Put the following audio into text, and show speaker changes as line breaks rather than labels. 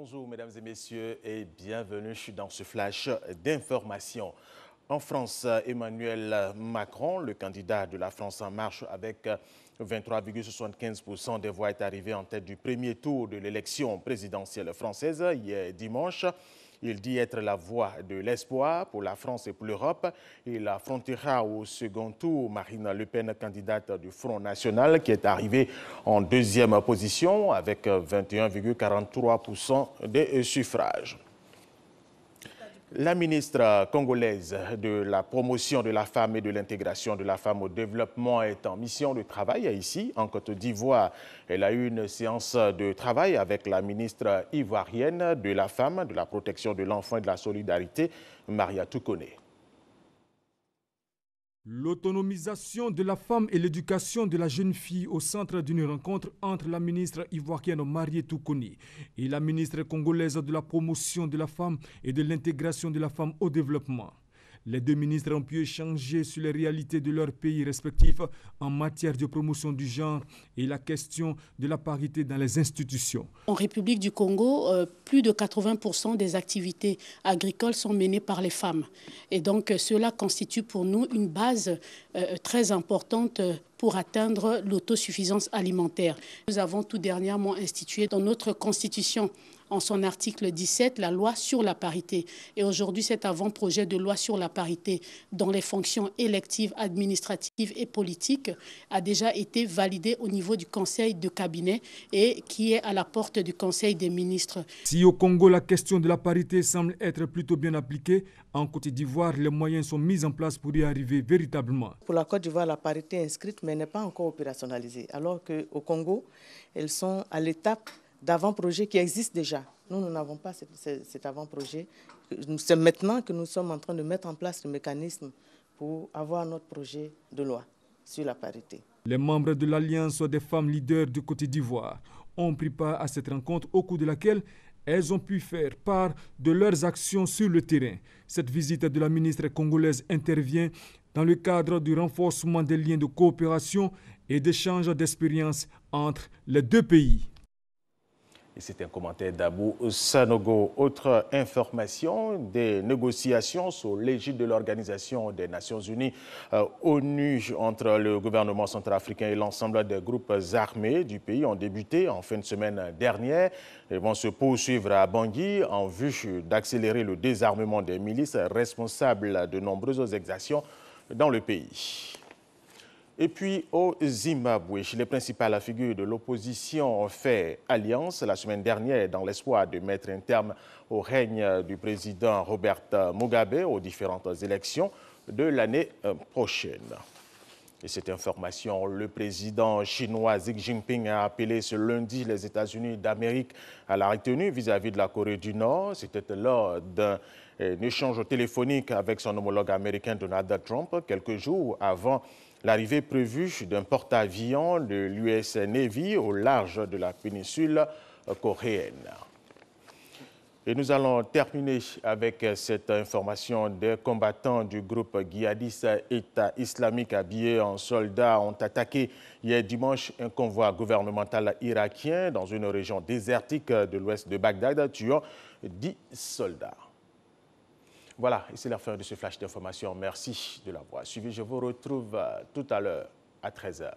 Bonjour mesdames et messieurs et bienvenue dans ce flash d'information. En France, Emmanuel Macron, le candidat de la France en marche avec 23,75% des voix, est arrivé en tête du premier tour de l'élection présidentielle française hier dimanche. Il dit être la voix de l'espoir pour la France et pour l'Europe. Il affrontera au second tour Marine Le Pen, candidate du Front National, qui est arrivée en deuxième position avec 21,43% des suffrages. La ministre congolaise de la promotion de la femme et de l'intégration de la femme au développement est en mission de travail ici, en Côte d'Ivoire. Elle a eu une séance de travail avec la ministre ivoirienne de la femme, de la protection de l'enfant et de la solidarité, Maria Toukone.
L'autonomisation de la femme et l'éducation de la jeune fille au centre d'une rencontre entre la ministre ivoirienne Maria Toukone et la ministre congolaise de la promotion de la femme et de l'intégration de la femme au développement. Les deux ministres ont pu échanger sur les réalités de leurs pays respectifs en matière de promotion du genre et la question de la parité dans les institutions.
En République du Congo, plus de 80% des activités agricoles sont menées par les femmes. Et donc cela constitue pour nous une base très importante pour atteindre l'autosuffisance alimentaire. Nous avons tout dernièrement institué dans notre constitution, en son article 17, la loi sur la parité. Et aujourd'hui, cet avant-projet de loi sur la parité dans les fonctions électives, administratives et politiques a déjà été validé au niveau du Conseil de cabinet et qui est à la porte du Conseil des ministres.
Si au Congo, la question de la parité semble être plutôt bien appliquée, en Côte d'Ivoire, les moyens sont mis en place pour y arriver véritablement.
Pour la Côte d'Ivoire, la parité est inscrite mais n'est pas encore opérationnalisée. Alors qu'au Congo, elles sont à l'étape d'avant-projet qui existe déjà. Nous n'avons pas cet avant-projet. C'est maintenant que nous sommes en train de mettre en place le mécanisme pour avoir notre projet de loi sur la parité.
Les membres de l'Alliance des femmes leaders du Côte d'Ivoire ont pris part à cette rencontre au cours de laquelle elles ont pu faire part de leurs actions sur le terrain. Cette visite de la ministre congolaise intervient dans le cadre du renforcement des liens de coopération et d'échange d'expériences entre les deux pays.
Et c'est un commentaire d'Abou Sanogo. Autre information, des négociations sous l'égide de l'Organisation des Nations Unies, ONU, entre le gouvernement centrafricain et l'ensemble des groupes armés du pays ont débuté en fin de semaine dernière et vont se poursuivre à Bangui en vue d'accélérer le désarmement des milices responsables de nombreuses exactions dans le pays. Et puis au Zimbabwe, les principales figures de l'opposition ont fait alliance la semaine dernière dans l'espoir de mettre un terme au règne du président Robert Mugabe aux différentes élections de l'année prochaine. Et cette information, le président chinois Xi Jinping a appelé ce lundi les États-Unis d'Amérique à la retenue vis-à-vis de la Corée du Nord. C'était lors d'un échange téléphonique avec son homologue américain Donald Trump quelques jours avant l'arrivée prévue d'un porte-avions de l'US Navy au large de la péninsule coréenne. Et nous allons terminer avec cette information. Des combattants du groupe djihadiste État islamique habillés en soldats ont attaqué hier dimanche un convoi gouvernemental irakien dans une région désertique de l'ouest de Bagdad, tuant 10 soldats. Voilà, et c'est la fin de ce flash d'information. Merci de l'avoir suivi. Je vous retrouve tout à l'heure à 13h.